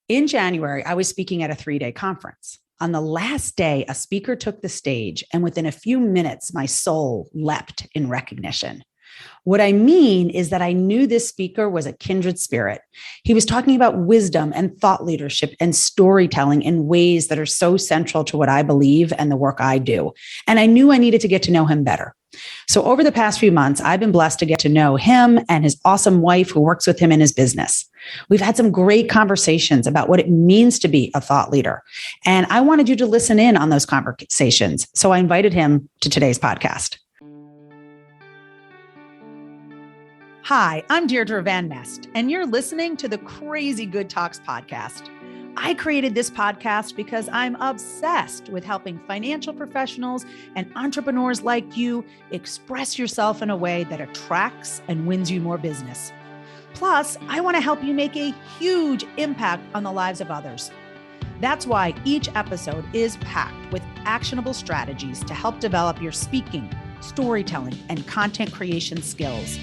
In January, I was speaking at a 3-day conference. On the last day, a speaker took the stage, and within a few minutes, my soul leapt in recognition. What I mean is that I knew this speaker was a kindred spirit. He was talking about wisdom and thought leadership and storytelling in ways that are so central to what I believe and the work I do. And I knew I needed to get to know him better. So over the past few months, I've been blessed to get to know him and his awesome wife who works with him in his business. We've had some great conversations about what it means to be a thought leader. And I wanted you to listen in on those conversations. So I invited him to today's podcast. Hi, I'm Deirdre Van Nest, and you're listening to the Crazy Good Talks podcast. I created this podcast because I'm obsessed with helping financial professionals and entrepreneurs like you express yourself in a way that attracts and wins you more business. Plus, I want to help you make a huge impact on the lives of others. That's why each episode is packed with actionable strategies to help develop your speaking, storytelling, and content creation skills.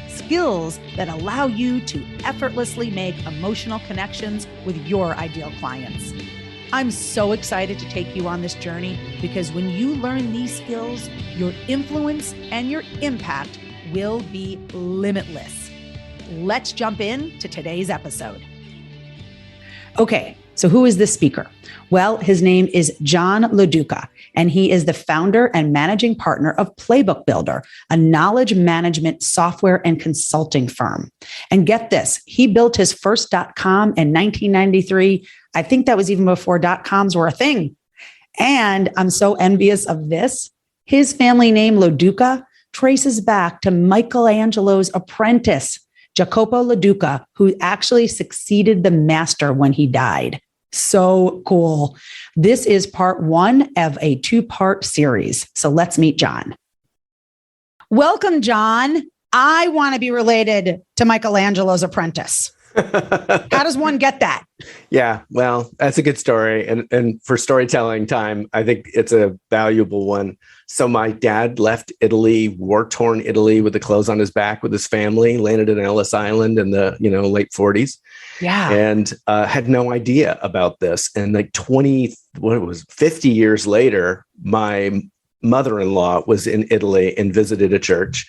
Skills that allow you to effortlessly make emotional connections with your ideal clients. I'm so excited to take you on this journey because when you learn these skills, your influence and your impact will be limitless. Let's jump into today's episode. Okay, so who is this speaker? Well, his name is John LoDuca, and he is the founder and managing partner of Playbook Builder, a knowledge management software and consulting firm. And get this, he built his first .com in 1993. I think that was even before .coms were a thing. And I'm so envious of this. His family name, LoDuca, traces back to Michelangelo's apprentice, Jacopo LoDuca, who actually succeeded the master when he died. So cool. This is part one of a 2-part series. So let's meet John. Welcome, John. I want to be related to Michelangelo's apprentice. How does one get that? Yeah, well, that's a good story. And for storytelling time, I think it's a valuable one. So my dad left Italy, war-torn Italy with the clothes on his back with his family, landed in Ellis Island in the late 40s. Yeah. And had no idea about this. And like 50 years later, my mother-in-law was in Italy and visited a church.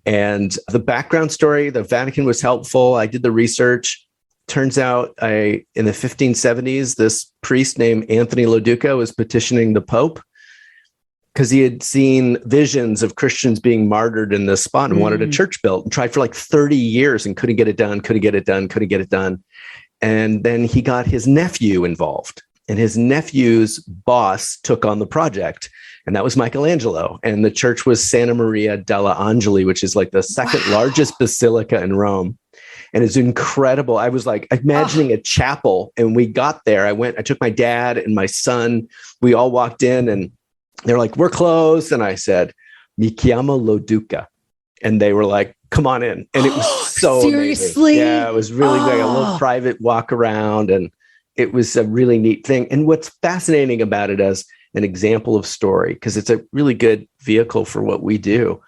And the background story, the Vatican was helpful. I did the research. Turns out in the 1570s, this priest named Anthony LoDuca was petitioning the Pope because he had seen visions of Christians being martyred in this spot and wanted a church built and tried for like 30 years and couldn't get it done. And then he got his nephew involved, and his nephew's boss took on the project. And that was Michelangelo. And the church was Santa Maria degli Angeli, which is like the second largest basilica in Rome. And it's incredible. I was like imagining a chapel, and we got there. I took my dad and my son. We all walked in and they're like, "We're closed." And I said, "Mi chiamo LoDuca." And they were like, "Come on in." And it was so seriously amazing. Yeah, it was really like a little private walk around, and it was a really neat thing. And what's fascinating about it as an example of story, because it's a really good vehicle for what we do,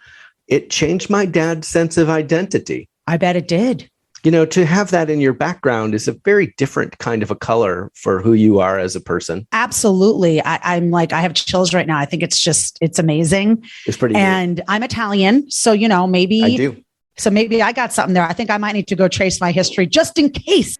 it changed my dad's sense of identity. I bet it did. To have that in your background is a very different kind of a color for who you are as a person. Absolutely. I'm like, I have chills right now. I think it's amazing. It's pretty And neat. I'm Italian. So, maybe I do. So maybe I got something there. I think I might need to go trace my history just in case.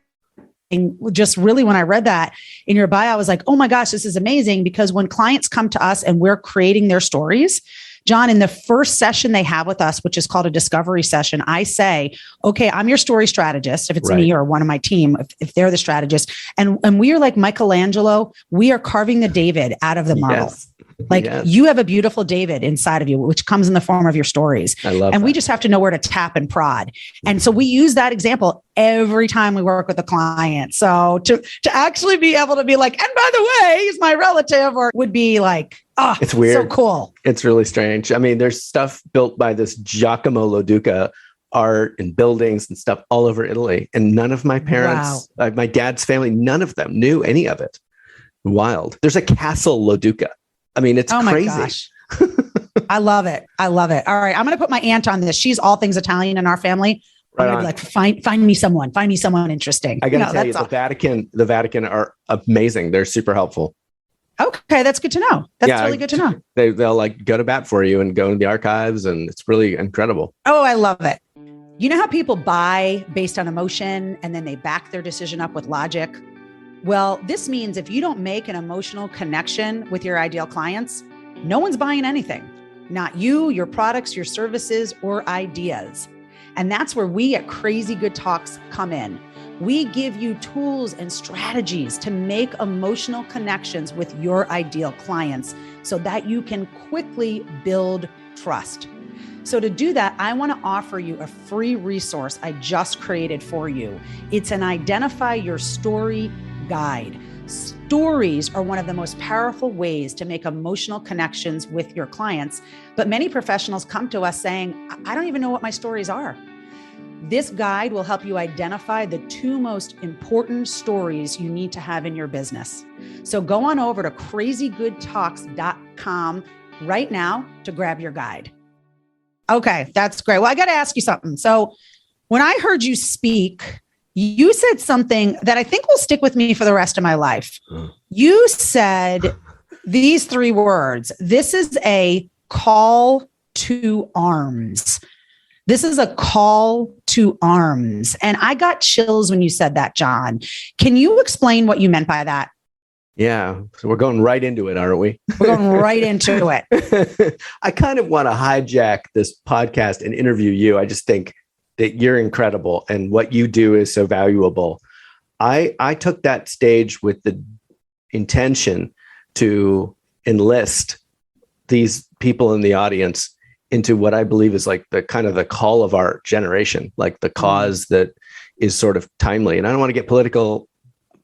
And just really, when I read that in your bio, I was like, oh my gosh, this is amazing. Because when clients come to us and we're creating their stories, John, in the first session they have with us, which is called a discovery session, I say, okay, I'm your story strategist, if it's me or one of my team, if they're the strategist. And we are like Michelangelo, we are carving the David out of the marble. Yes. You have a beautiful David inside of you, which comes in the form of your stories. I love and that. We just have to know where to tap and prod. And so we use that example every time we work with a client. So to actually be able to be like, and by the way, he's my relative, or would be like, oh, it's weird. So cool. It's really strange. I mean, there's stuff built by this Giacomo LoDuca, art and buildings and stuff all over Italy. And none of my parents, my dad's family, none of them knew any of it. Wild. There's a castle LoDuca. I mean, it's crazy. My gosh. I love it. All right. I'm going to put my aunt on this. She's all things Italian in our family. Right I'm gonna be like, find me someone interesting. I got to tell you, the Vatican are amazing. They're super helpful. Okay, that's good to know. That's really good to know. They'll like go to bat for you and go into the archives, and it's really incredible. Oh, I love it. You know how people buy based on emotion and then they back their decision up with logic? Well, this means if you don't make an emotional connection with your ideal clients, no one's buying anything. Not you, your products, your services, or ideas. And that's where we at Crazy Good Talks come in. We give you tools and strategies to make emotional connections with your ideal clients so that you can quickly build trust. So to do that, I want to offer you a free resource I just created for you. It's an Identify Your Story guide. Stories are one of the most powerful ways to make emotional connections with your clients. But many professionals come to us saying, I don't even know what my stories are. This guide will help you identify the 2 most important stories you need to have in your business. So go on over to crazygoodtalks.com right now to grab your guide. Okay, that's great. Well, I got to ask you something. So when I heard you speak, you said something that I think will stick with me for the rest of my life. You said these 3 words. This is a call to arms. This is a call to arms. And I got chills when you said that, John. Can you explain what you meant by that? Yeah. So we're going right into it, aren't we? We're going right into it. I kind of want to hijack this podcast and interview you. I just think that you're incredible and what you do is so valuable. I took that stage with the intention to enlist these people in the audience into what I believe is like the kind of the call of our generation, like the cause that is sort of timely. And I don't want to get political,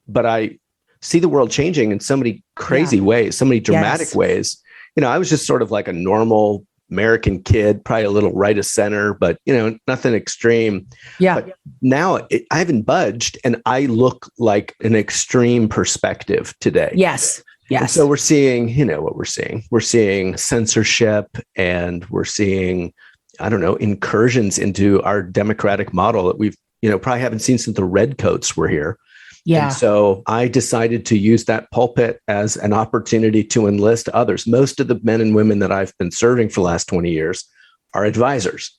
but I see the world changing in so many crazy ways, so many dramatic ways. You know, I was just sort of like a normal American kid, probably a little right of center, but you know, nothing extreme. Yeah. But now I haven't budged and I look like an extreme perspective today. Yes. Yes. And so we're seeing, you know, what we're seeing. We're seeing censorship and we're seeing, I don't know, incursions into our democratic model that we've, you know, probably haven't seen since the redcoats were here. Yeah. And so I decided to use that pulpit as an opportunity to enlist others. Most of the men and women that I've been serving for the last 20 years are advisors.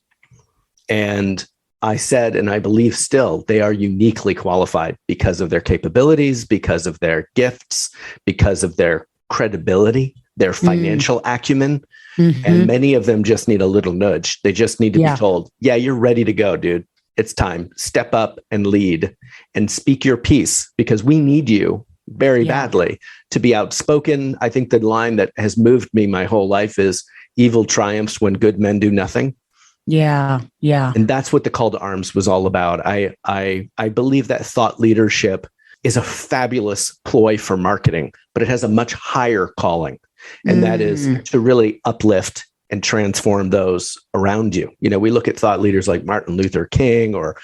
And I said, and I believe still, they are uniquely qualified because of their capabilities, because of their gifts, because of their credibility, their financial acumen. And many of them just need a little nudge. They just need to be told, yeah, you're ready to go, dude. It's time. Step up and lead and speak your piece because we need you very badly to be outspoken. I think the line that has moved me my whole life is evil triumphs when good men do nothing. Yeah. Yeah. And that's what the call to arms was all about. I believe that thought leadership is a fabulous ploy for marketing, but it has a much higher calling. And that is to really uplift and transform those around you. You know, we look at thought leaders like Martin Luther King or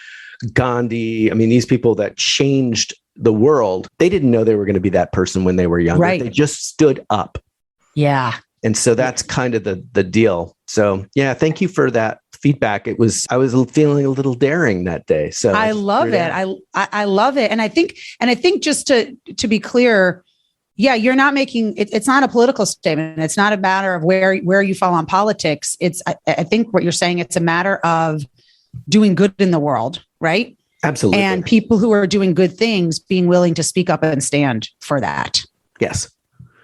Gandhi. I mean, these people that changed the world, they didn't know they were going to be that person when they were younger. Right. They just stood up. Yeah. And so that's kind of the deal. So yeah, thank you for that feedback. I was feeling a little daring that day. So I love it. I love it. And I think just to be clear, yeah, you're not making it's not a political statement. It's not a matter of where you fall on politics. I think what you're saying, it's a matter of doing good in the world, right? Absolutely. And people who are doing good things being willing to speak up and stand for that. Yes.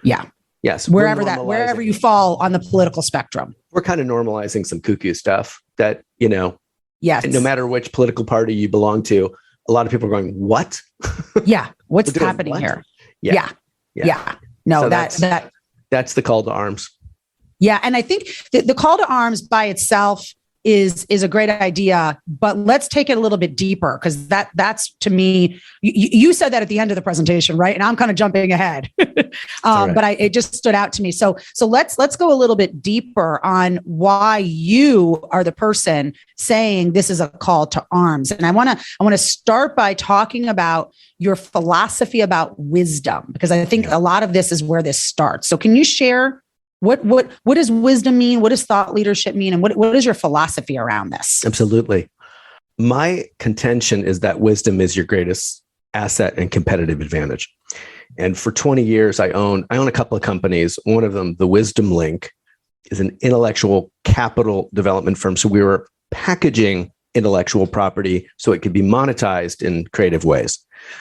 Yeah. Yes. Wherever you fall on the political spectrum. We're kind of normalizing some cuckoo stuff that, you know, no matter which political party you belong to, a lot of people are going, what? Yeah. What's happening here? Yeah. No, so that's the call to arms. Yeah. And I think the call to arms by itself is a great idea, but let's take it a little bit deeper because that's to me, you said that at the end of the presentation, right? And I'm kind of jumping ahead, right. But it just stood out to me. So let's go a little bit deeper on why you are the person saying this is a call to arms. And I want to start by talking about your philosophy about wisdom, because I think a lot of this is where this starts. So can you share what does wisdom mean? What does thought leadership mean? And what is your philosophy around this? Absolutely. my contention is that wisdom is your greatest asset and competitive advantage. And for 20 years, I own a couple of companies. One of them, the Wisdom Link, is an intellectual capital development firm. So we were packaging intellectual property so it could be monetized in creative ways.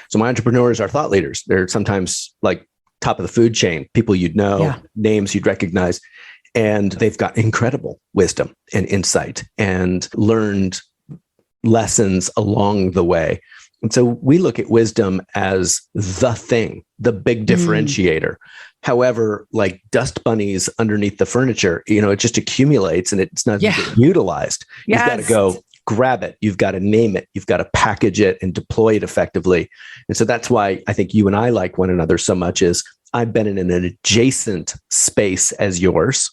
So my entrepreneurs are thought leaders. They're sometimes like top of the food chain, people you'd know, names you'd recognize. And they've got incredible wisdom and insight and learned lessons along the way. And so we look at wisdom as the thing, the big differentiator. However, like dust bunnies underneath the furniture, it just accumulates and it's not utilized. You've got to go grab it. You've got to name it. You've got to package it and deploy it effectively. And so that's why I think you and I like one another so much is I've been in an adjacent space as yours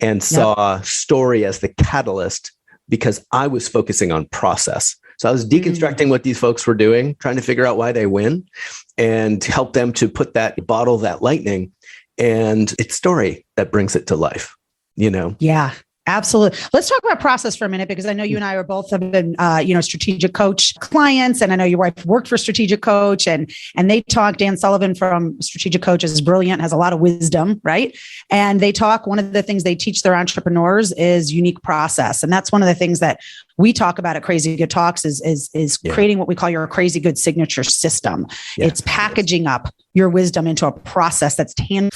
and saw story as the catalyst because I was focusing on process. So I was deconstructing what these folks were doing, trying to figure out why they win and help them to bottle that lightning. And it's story that brings it to life, Yeah. Absolutely. Let's talk about process for a minute, because I know you and I are both have been, strategic coach clients. And I know your wife worked for Strategic Coach and they talk, Dan Sullivan from Strategic Coach is brilliant, has a lot of wisdom, right? And they talk, one of the things they teach their entrepreneurs is unique process. And that's one of the things that we talk about at Crazy Good Talks is creating what we call your crazy good signature system. Yeah. It's packaging up your wisdom into a process that's tangible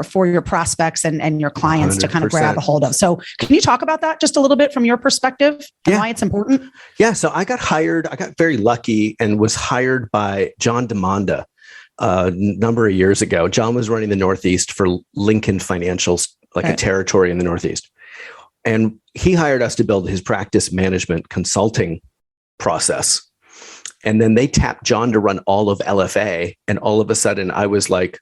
for your prospects and your clients 100%. To kind of grab a hold of. So can you talk about that just a little bit from your perspective and why it's important? Yeah. So I got very lucky and was hired by John DeMonda a number of years ago. John was running the Northeast for Lincoln Financials, a territory in the Northeast. And he hired us to build his practice management consulting process. And then they tapped John to run all of LFA. And all of a sudden I was like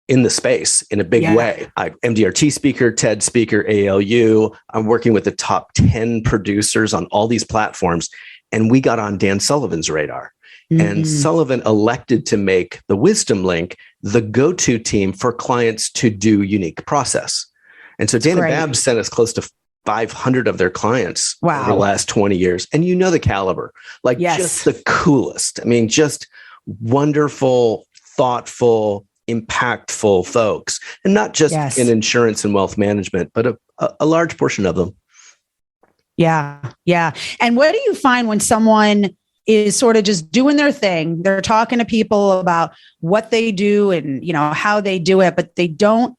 in the space in a big way. I'm MDRT speaker, TED speaker, ALU. I'm working with the top 10 producers on all these platforms. And we got on Dan Sullivan's radar. And Sullivan elected to make the Wisdom Link the go-to team for clients to do unique process. And so Dan and Babs sent us close to 500 of their clients over the last 20 years. And the caliber, just the coolest. I mean, just wonderful, thoughtful, impactful folks. And not just in insurance and wealth management, but a large portion of them. Yeah. Yeah. And what do you find when someone is sort of just doing their thing? They're talking to people about what they do and, how they do it, but they don't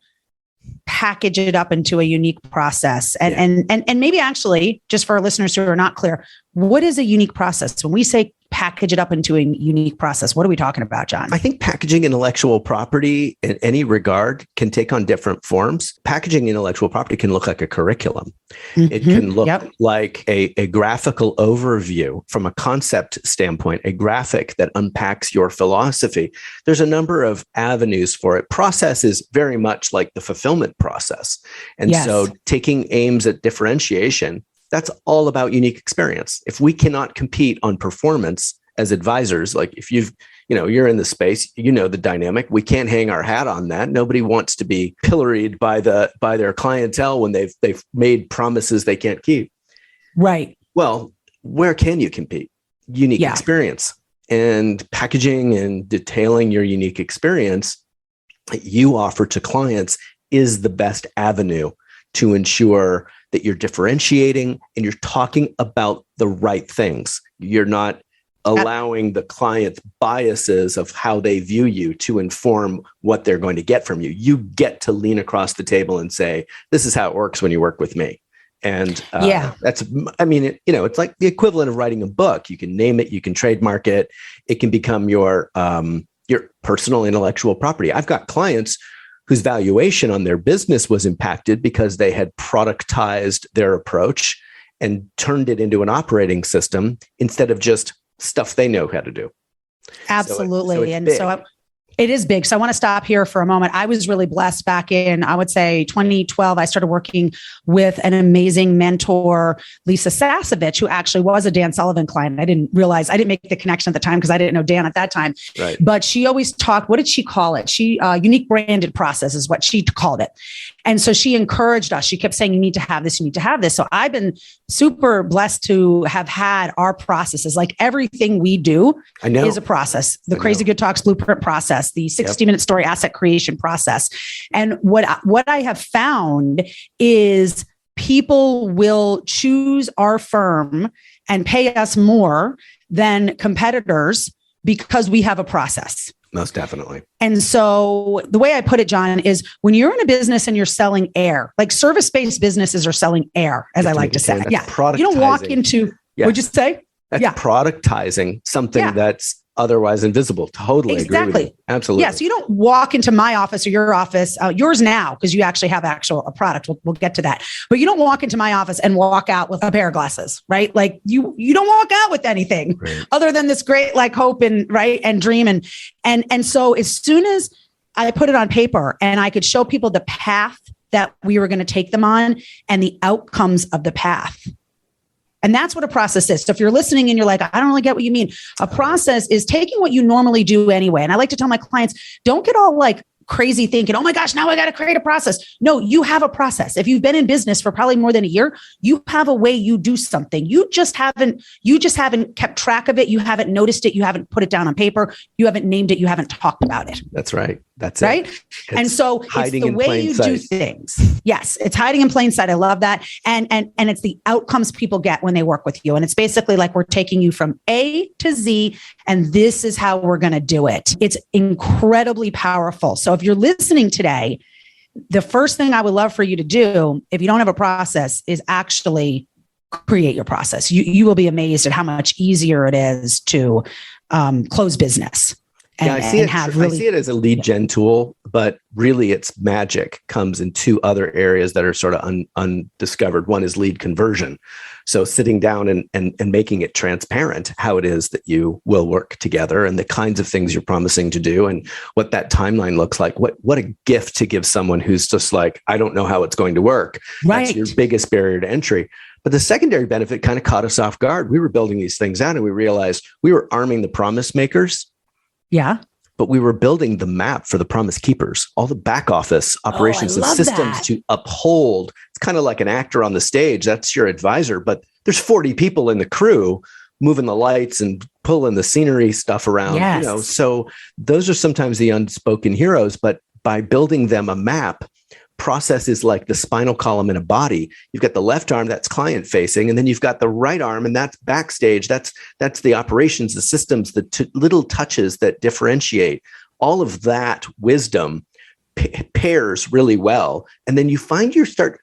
package it up into a unique process. And maybe actually, just for our listeners who are not clear, what is a unique process? When we say package it up into a unique process, what are we talking about, John? I think packaging intellectual property in any regard can take on different forms. Packaging intellectual property can look like a curriculum. It can look like a graphical overview from a concept standpoint, a graphic that unpacks your philosophy. There's a number of avenues for it. Process is very much like the fulfillment process. And so taking aims at differentiation, that's all about unique experience. If we cannot compete on performance as advisors, like if you're in the space, the dynamic, we can't hang our hat on that. Nobody wants to be pilloried by their clientele when they've made promises they can't keep. Right. Well, where can you compete? Unique experience and packaging and detailing your unique experience that you offer to clients is the best avenue to ensure that you're differentiating and you're talking about the right things. You're not allowing the client's biases of how they view you to inform what they're going to get from you. You get to lean across the table and say, this is how it works when you work with me. And it's like the equivalent of writing a book. You can name it, you can trademark it. It can become your personal intellectual property. I've got clients whose valuation on their business was impacted because they had productized their approach and turned it into an operating system instead of just stuff they know how to do. Absolutely. So it is big. So I want to stop here for a moment. I was really blessed back in, I would say 2012, I started working with an amazing mentor, Lisa Sasevich, who actually was a Dan Sullivan client. I didn't make the connection at the time because I didn't know Dan at that time. Right. But she always talked, what did she call it? Unique branded process is what she called it. And so she encouraged us. She kept saying, you need to have this, you need to have this. So I've been super blessed to have had our processes. Like everything we do is a process. The Crazy Good Talks blueprint process, the 60-minute story asset creation process. And what I have found is people will choose our firm and pay us more than competitors because we have a process. Most definitely. And so the way I put it, John, is when you're in a business and you're selling air, like service-based businesses are selling air, as I like to say. Yeah. You don't walk into, what'd you say? That's productizing something that's otherwise invisible. Totally agree with you. Absolutely. Yeah. So you don't walk into my office or your office, yours now, because you actually have a product. We'll get to that. But you don't walk into my office and walk out with a pair of glasses, right? Like you don't walk out with anything other than this great like hope and dream. And so as soon as I put it on paper and I could show people the path that we were going to take them on and the outcomes of the path. And that's what a process is. So if you're listening and you're like, I don't really get what you mean. A process is taking what you normally do anyway. And I like to tell my clients, don't get all like crazy thinking, oh my gosh, now I got to create a process. No, you have a process. If you've been in business for probably more than a year, you have a way you do something. You just haven't kept track of it. You haven't noticed it. You haven't put it down on paper. You haven't named it. You haven't talked about it. That's right. That's right. It. And so it's the way you do things. Yes. It's hiding in plain sight. I love that. And it's the outcomes people get when they work with you. And it's basically like we're taking you from A to Z, and this is how we're going to do it. It's incredibly powerful. So if you're listening today, the first thing I would love for you to do, if you don't have a process, is actually create your process. You will be amazed at how much easier it is to close business. I see it as a lead gen tool, but really its magic comes in two other areas that are sort of undiscovered. One is lead conversion. So sitting down and making it transparent how it is that you will work together and the kinds of things you're promising to do and what that timeline looks like. What a gift to give someone who's just like, I don't know how it's going to work. Right. That's your biggest barrier to entry. But the secondary benefit kind of caught us off guard. We were building these things out and we realized we were arming the promise makers. Yeah. But we were building the map for the promise keepers, all the back office operations and systems to uphold. It's kind of like an actor on the stage. That's your advisor, but there's 40 people in the crew moving the lights and pulling the scenery stuff around. Yes. So those are sometimes the unspoken heroes, but by building them a map, process is like the spinal column in a body. You've got the left arm that's client facing, and then you've got the right arm, and that's backstage. That's the operations, the systems, the little touches that differentiate. All of that wisdom pairs really well. And then you find you start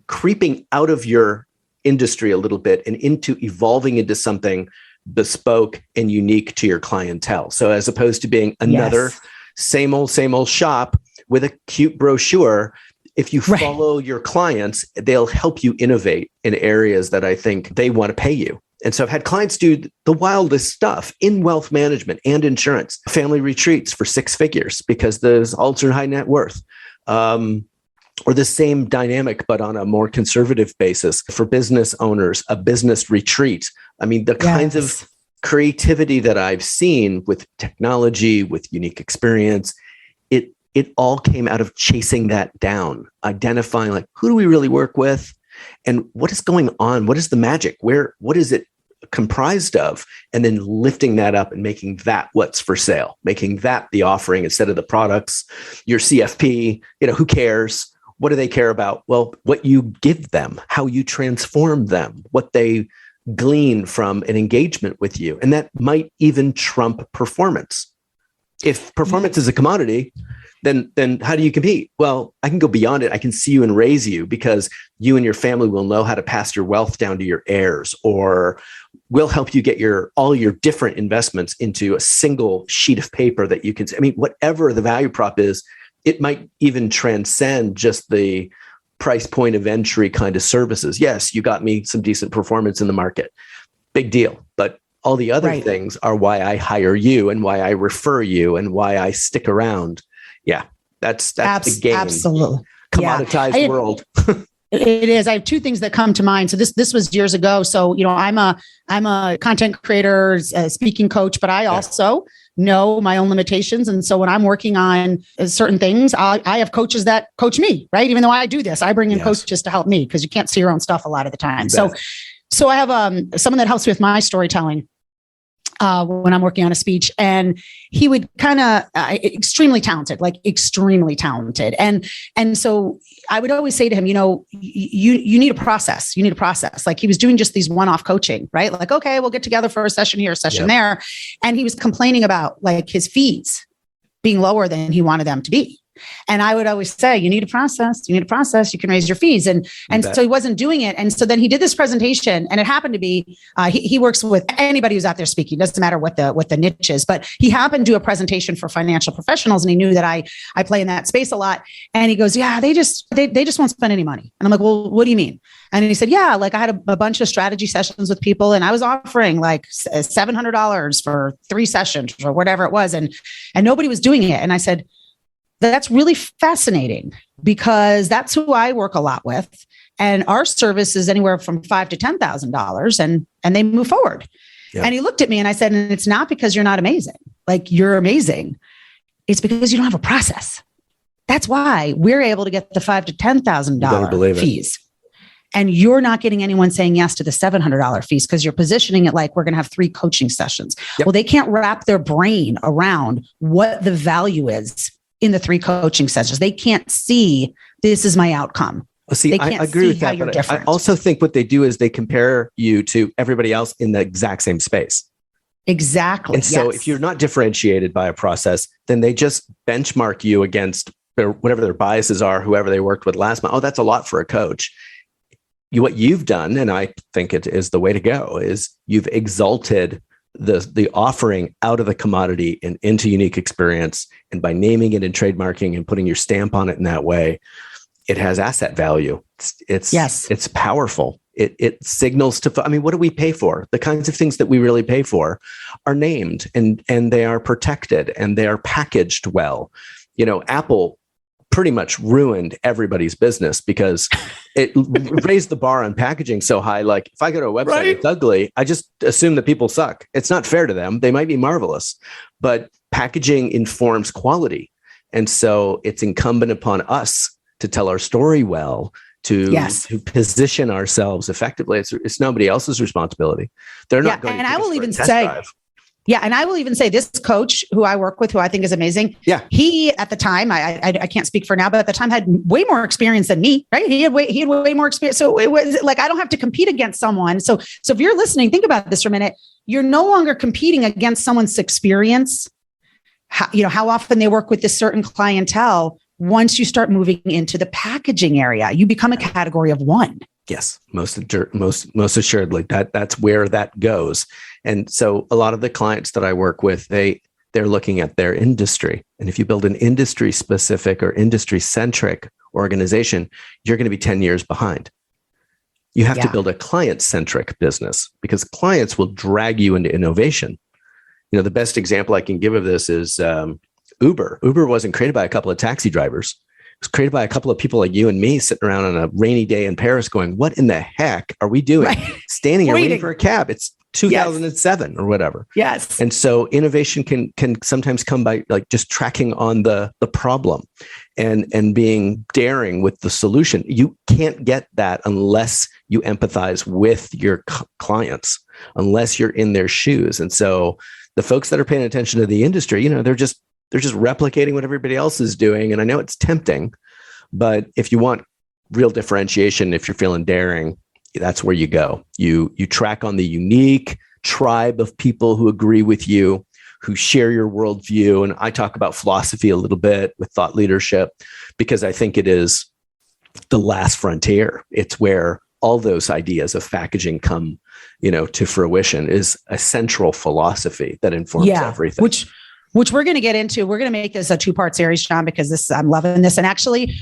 creeping out of your industry a little bit and into evolving into something bespoke and unique to your clientele. So as opposed to being another same old shop with a cute brochure, if you follow your clients, they'll help you innovate in areas that I think they want to pay you. And so I've had clients do the wildest stuff in wealth management and insurance, family retreats for 6 figures because there's ultra high net worth, or the same dynamic, but on a more conservative basis for business owners, a business retreat. I mean, the kinds of creativity that I've seen with technology, with unique experience, it all came out of chasing that down, identifying like, who do we really work with and what is going on? What is the magic? What is it comprised of? And then lifting that up and making that what's for sale, making that the offering instead of the products, your CFP, who cares? What do they care about? Well, what you give them, how you transform them, what they glean from an engagement with you. And that might even trump performance. If performance is a commodity, then how do you compete? Well, I can go beyond it. I can see you and raise you because you and your family will know how to pass your wealth down to your heirs, or we'll help you get all your different investments into a single sheet of paper that you can, whatever the value prop is, it might even transcend just the price point of entry kind of services. Yes, you got me some decent performance in the market. Big deal. But all the other things are why I hire you and why I refer you and why I stick around. Yeah, that's the game. Absolutely. Commoditized world. It is. I have two things that come to mind. So this was years ago. So, I'm a content creator, a speaking coach, but I also know my own limitations. And so when I'm working on certain things, I have coaches that coach me, right? Even though I do this, I bring in coaches to help me because you can't see your own stuff a lot of the time. So I have someone that helps me with my storytelling when I'm working on a speech, and he would kind of extremely talented. And so I would always say to him, you need a process. You need a process. Like he was doing just these one-off coaching, right? Like, okay, we'll get together for a session here, a session there. And he was complaining about like his fees being lower than he wanted them to be. And I would always say, you need a process, you can raise your fees. And so he wasn't doing it. And so then he did this presentation, and it happened to be, he works with anybody who's out there speaking, doesn't matter what the niche is, but he happened to do a presentation for financial professionals. And he knew that I play in that space a lot. And he goes, yeah, they just won't spend any money. And I'm like, well, what do you mean? And he said, yeah, like I had a bunch of strategy sessions with people, and I was offering like $700 for 3 sessions or whatever it was. And nobody was doing it. And I said, that's really fascinating because that's who I work a lot with. And our service is anywhere from $5,000 to $10,000 and they move forward. Yeah. And he looked at me and I said, and it's not because you're not amazing. Like you're amazing. It's because you don't have a process. That's why we're able to get the $5,000 to $10,000 fees. And you're not getting anyone saying yes to the $700 fees because you're positioning it like we're going to have 3 coaching sessions. Yep. Well, they can't wrap their brain around what the value is in the 3 coaching sessions. They can't see this is my outcome. Well, see, I agree with that, but I also think what they do is they compare you to everybody else in the exact same space. Exactly. And so if you're not differentiated by a process, then they just benchmark you against whatever their biases are, whoever they worked with last month. Oh, that's a lot for a coach. What you've done, and I think it is the way to go, is you've exalted the offering out of the commodity and into unique experience. And by naming it and trademarking and putting your stamp on it in that way, it has asset value. It's powerful. It signals to, what do we pay for? The kinds of things that we really pay for are named and they are protected and they are packaged well. Apple pretty much ruined everybody's business because it raised the bar on packaging so high. Like if I go to a website, it's ugly, I just assume that people suck. It's not fair to them. They might be marvelous, but packaging informs quality. And so it's incumbent upon us to tell our story well, to position ourselves effectively. It's nobody else's responsibility. They're not going to. And I will even say, and I will even say this coach who I work with, who I think is amazing. Yeah. He, at the time, I can't speak for now, but at the time had way more experience than me, right? He had way more experience. So it was like, I don't have to compete against someone. So if you're listening, think about this for a minute. You're no longer competing against someone's experience. How often they work with this certain clientele. Once you start moving into the packaging area, you become a category of one. Yes, most assuredly. That's where that goes. And so a lot of the clients that I work with, they're looking at their industry. And if you build an industry specific or industry centric organization, you're going to be 10 years behind. You have to build a client centric business because clients will drag you into innovation. The best example I can give of this is Uber. Uber wasn't created by a couple of taxi drivers. It was created by a couple of people like you and me sitting around on a rainy day in Paris going, what in the heck are we doing? Right. Standing here waiting for a cab. It's 2007 or whatever. Yes. And so innovation can sometimes come by like just tracking on the problem and being daring with the solution. You can't get that unless you empathize with your clients, unless you're in their shoes. And so the folks that are paying attention to the industry, they're just replicating what everybody else is doing. And I know it's tempting, but if you want real differentiation, if you're feeling daring, that's where you go. You track on the unique tribe of people who agree with you, who share your worldview. And I talk about philosophy a little bit with thought leadership, because I think it is the last frontier. It's where all those ideas of packaging come, to fruition, is a central philosophy that informs everything. Which we're going to get into. We're going to make this a 2-part series, John, because I'm loving this. And actually,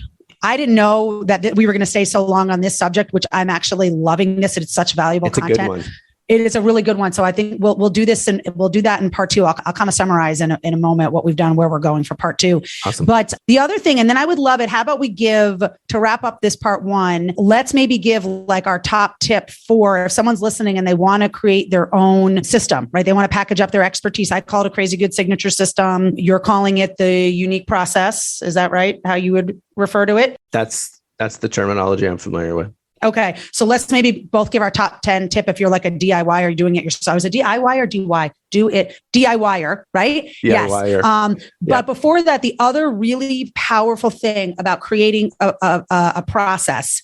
I didn't know that we were going to stay so long on this subject, which I'm actually loving this. It's such valuable content. It's a good one. It is a really good one. So I think we'll do this and we'll do that in part two. I'll kind of summarize in a moment what we've done, where we're going for part two. Awesome. But the other thing, and then I would love it. How about we give, to wrap up this part one, let's maybe give like our top tip for if someone's listening and they want to create their own system, right? They want to package up their expertise. I call it a crazy good signature system. You're calling it the unique process. Is that right? How you would refer to it? That's the terminology I'm familiar with. Okay. So let's maybe both give our top 10 tip if you're like a DIY or you're doing it yourself. Is it DIY or DIY? Do it DIYer, right? DIYer. Yes. But before that, the other really powerful thing about creating a process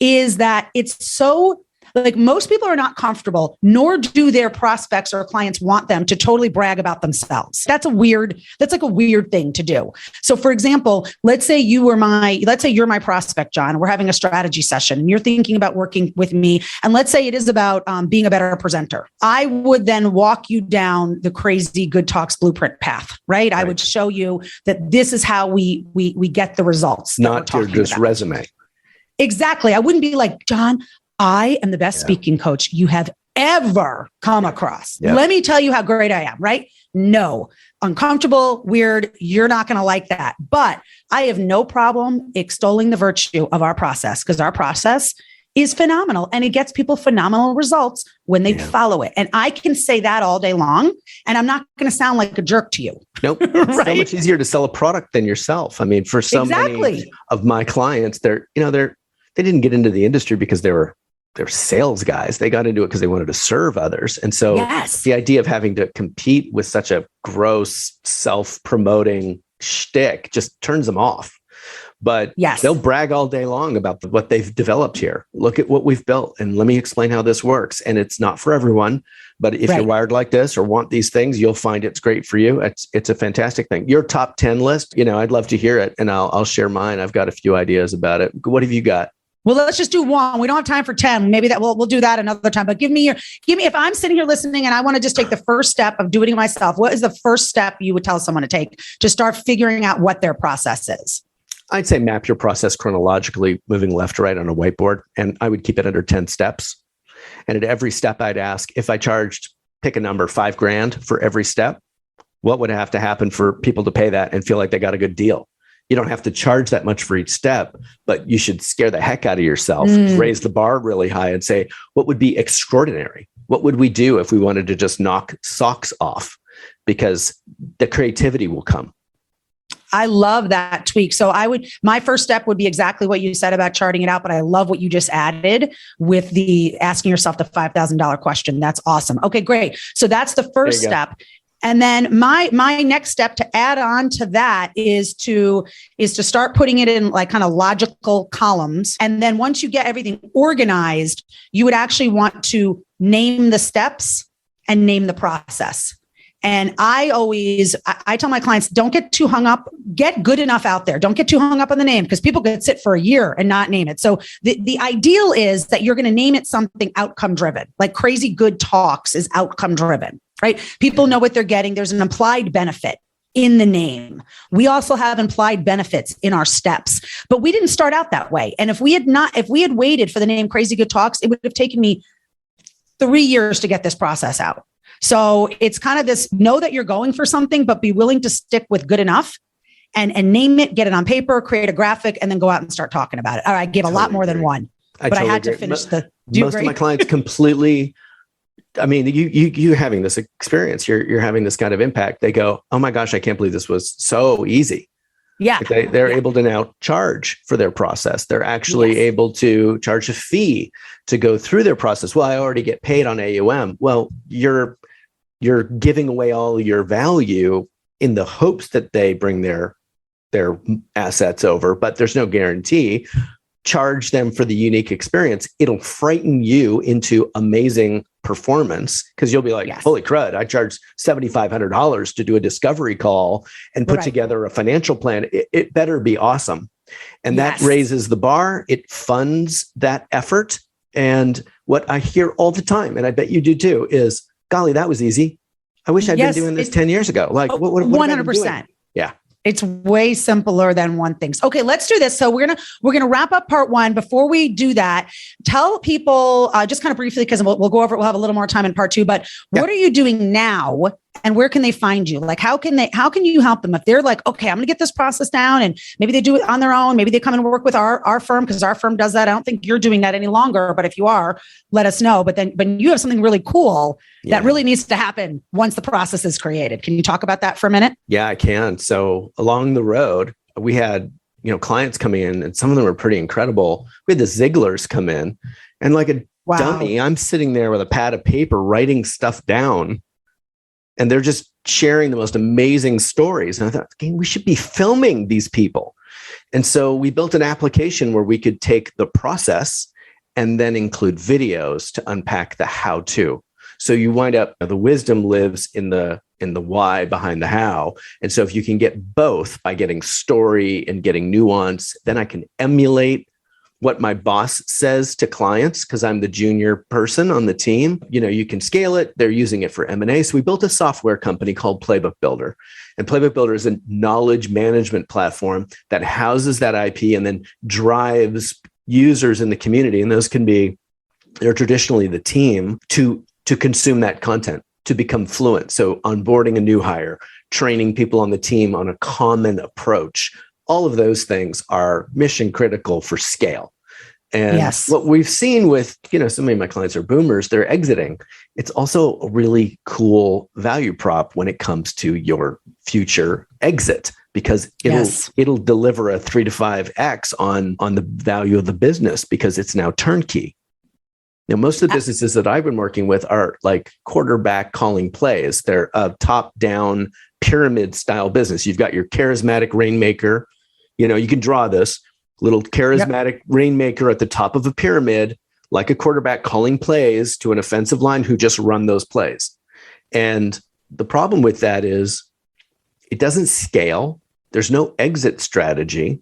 is that it's so, like, most people are not comfortable, nor do their prospects or clients want them to totally brag about themselves. That's like a weird thing to do. So for example, let's say you're my prospect, John. We're having a strategy session and you're thinking about working with me. And let's say it is about being a better presenter. I would then walk you down the crazy good talks blueprint path, right? I would show you that this is how we get the results. Not your just resume. Exactly. I wouldn't be like, John, I am the best speaking coach you have ever come across. Yeah. Let me tell you how great I am, right? No, uncomfortable, weird. You're not going to like that. But I have no problem extolling the virtue of our process, because our process is phenomenal and it gets people phenomenal results when they follow it. And I can say that all day long and I'm not going to sound like a jerk to you. Nope. It's so much easier to sell a product than yourself. I mean, for so many of my clients, they didn't get into the industry because they're sales guys. They got into it because they wanted to serve others. And so the idea of having to compete with such a gross, self-promoting shtick just turns them off. But they'll brag all day long about what they've developed here. Look at what we've built and let me explain how this works. And it's not for everyone, but if you're wired like this or want these things, you'll find it's great for you. It's a fantastic thing. Your top 10 list, I'd love to hear it and I'll share mine. I've got a few ideas about it. What have you got? Well, let's just do one. We don't have time for 10. Maybe that we'll do that another time. But give me, if I'm sitting here listening and I want to just take the first step of doing it myself, what is the first step you would tell someone to take to start figuring out what their process is? I'd say map your process chronologically, moving left to right on a whiteboard. And I would keep it under 10 steps. And at every step I'd ask, if I charged, pick a number, $5,000 for every step, what would have to happen for people to pay that and feel like they got a good deal? You don't have to charge that much for each step, but you should scare the heck out of yourself, raise the bar really high and say, what would be extraordinary? What would we do if we wanted to just knock socks off? Because the creativity will come. I love that tweak. So my first step would be exactly what you said about charting it out, but I love what you just added with the asking yourself the $5,000 question. That's awesome. Okay, great. So that's the first step. And then my next step to add on to that is to start putting it in like kind of logical columns. And then once you get everything organized, you would actually want to name the steps and name the process. And I tell my clients, don't get too hung up, get good enough out there. Don't get too hung up on the name because people could sit for a year and not name it. So the ideal is that you're going to name it something outcome driven, like Crazy Good Talks is outcome driven, right? People know what they're getting. There's an implied benefit in the name. We also have implied benefits in our steps, but we didn't start out that way. And if we had waited for the name Crazy Good Talks, it would have taken me 3 years to get this process out. So it's kind of this, know that you're going for something, but be willing to stick with good enough and name it, get it on paper, create a graphic, and then go out and start talking about it. I give a lot more than one, but I had to finish most of my clients completely. I mean, you having this experience, you're having this kind of impact. They go, oh my gosh, I can't believe this was so easy. Yeah. They're able to now charge for their process. They're actually able to charge a fee to go through their process. Well, I already get paid on AUM. Well, you're giving away all your value in the hopes that they bring their assets over, but there's no guarantee. Charge them for the unique experience. It'll frighten you into amazing performance because you'll be like, holy crud, I charged $7,500 to do a discovery call and put together a financial plan. It better be awesome. And that raises the bar. It funds that effort. And what I hear all the time, and I bet you do too, is, golly, that was easy. I wish I'd been doing this 10 years ago. Like, what 100%. Yeah. It's way simpler than one thinks. Okay, let's do this. So we're gonna wrap up part one. Before we do that, tell people just kind of briefly, because we'll go over it. We'll have a little more time in part two. But what are you doing now, and where can they find you? Like, how can you help them if they're like, okay, I'm gonna get this process down, and maybe they do it on their own. Maybe they come and work with our firm, because our firm does that. I don't think you're doing that any longer, but if you are, let us know. But you have something really cool that really needs to happen once the process is created. Can you talk about that for a minute? Yeah, I can. So along the road, we had, clients coming in, and some of them were pretty incredible. We had the Zigglers come in, and like a dummy, I'm sitting there with a pad of paper writing stuff down, and they're just sharing the most amazing stories. And I thought, okay, we should be filming these people. And so we built an application where we could take the process and then include videos to unpack the how-to. So you wind up, the wisdom lives in the why behind the how. And so if you can get both by getting story and getting nuance, then I can emulate what my boss says to clients, because I'm the junior person on the team. You can scale it. They're using it for M&A. So we built a software company called Playbook Builder. And Playbook Builder is a knowledge management platform that houses that IP and then drives users in the community. And those they're traditionally the team to consume that content, to become fluent. So onboarding a new hire, training people on the team on a common approach. All of those things are mission critical for scale. And what we've seen with, so many of my clients are boomers, they're exiting. It's also a really cool value prop when it comes to your future exit, because it'll deliver a 3 to 5x on the value of the business, because it's now turnkey. Most of the businesses that I've been working with are like quarterback calling plays. They're a top-down pyramid style business. You've got your charismatic rainmaker. You can draw this little charismatic rainmaker at the top of a pyramid, like a quarterback calling plays to an offensive line who just run those plays. And the problem with that is it doesn't scale. There's no exit strategy.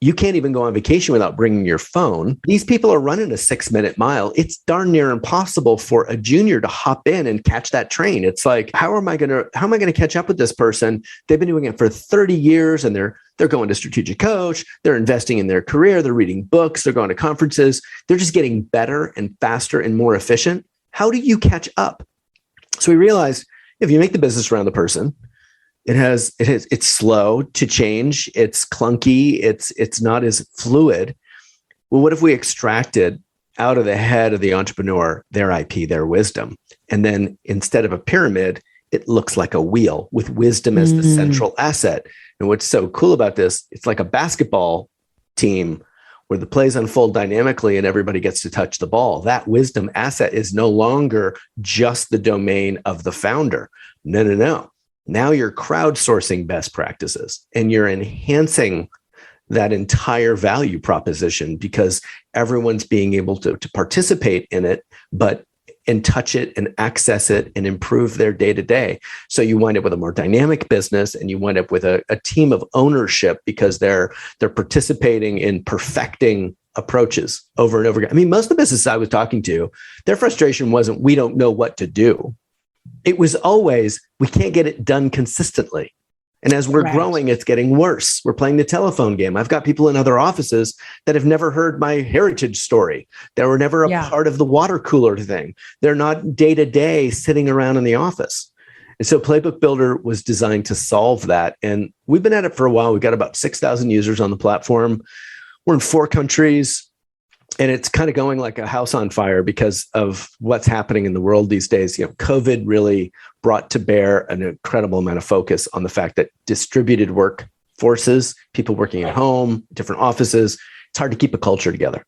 You can't even go on vacation without bringing your phone. These people are running a 6-minute mile. It's darn near impossible for a junior to hop in and catch that train. It's like, how am I going to catch up with this person? They've been doing it for 30 years, and they're going to strategic coach. They're investing in their career. They're reading books. They're going to conferences. They're just getting better and faster and more efficient. How do you catch up? So we realized if you make the business around the person, it's slow to change. It's clunky. It's not as fluid. Well, what if we extracted out of the head of the entrepreneur their IP, their wisdom? And then instead of a pyramid, it looks like a wheel with wisdom as the central asset. And what's so cool about this, it's like a basketball team where the plays unfold dynamically and everybody gets to touch the ball. That wisdom asset is no longer just the domain of the founder. No. Now you're crowdsourcing best practices, and you're enhancing that entire value proposition, because everyone's being able to participate in it, and touch it and access it and improve their day-to-day. So you wind up with a more dynamic business, and you wind up with a team of ownership, because they're participating in perfecting approaches over and over again. I mean, most of the businesses I was talking to, their frustration wasn't, we don't know what to do. It was always, we can't get it done consistently. And as we're growing, it's getting worse. We're playing the telephone game. I've got people in other offices that have never heard my heritage story. They were never a part of the water cooler thing. They're not day-to-day sitting around in the office. And so Playbook Builder was designed to solve that. And we've been at it for a while. We've got about 6,000 users on the platform. We're in 4 countries. And it's kind of going like a house on fire because of what's happening in the world these days. COVID really brought to bear an incredible amount of focus on the fact that distributed work forces, people working at home, different offices, it's hard to keep a culture together.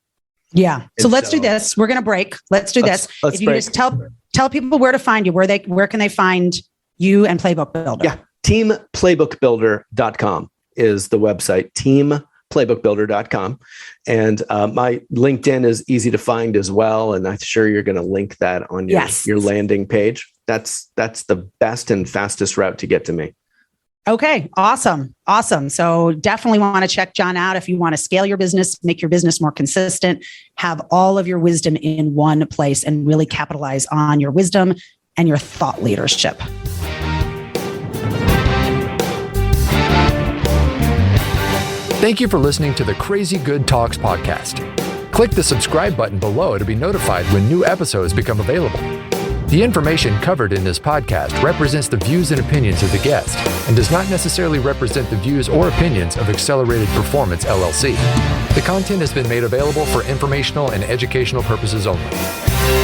Yeah. So let's do this. We're going to break. Let's do this. If you can just tell people where to find you, where can they find you and Playbook Builder? Yeah. Teamplaybookbuilder.com is the website. Teamplaybookbuilder.com. And my LinkedIn is easy to find as well. And I'm sure you're going to link that on your landing page. That's the best and fastest route to get to me. Okay. Awesome. So definitely want to check John out if you want to scale your business, make your business more consistent, have all of your wisdom in one place, and really capitalize on your wisdom and your thought leadership. Thank you for listening to the Crazy Good Talks podcast. Click the subscribe button below to be notified when new episodes become available. The information covered in this podcast represents the views and opinions of the guest and does not necessarily represent the views or opinions of Accelerated Performance, LLC. The content has been made available for informational and educational purposes only.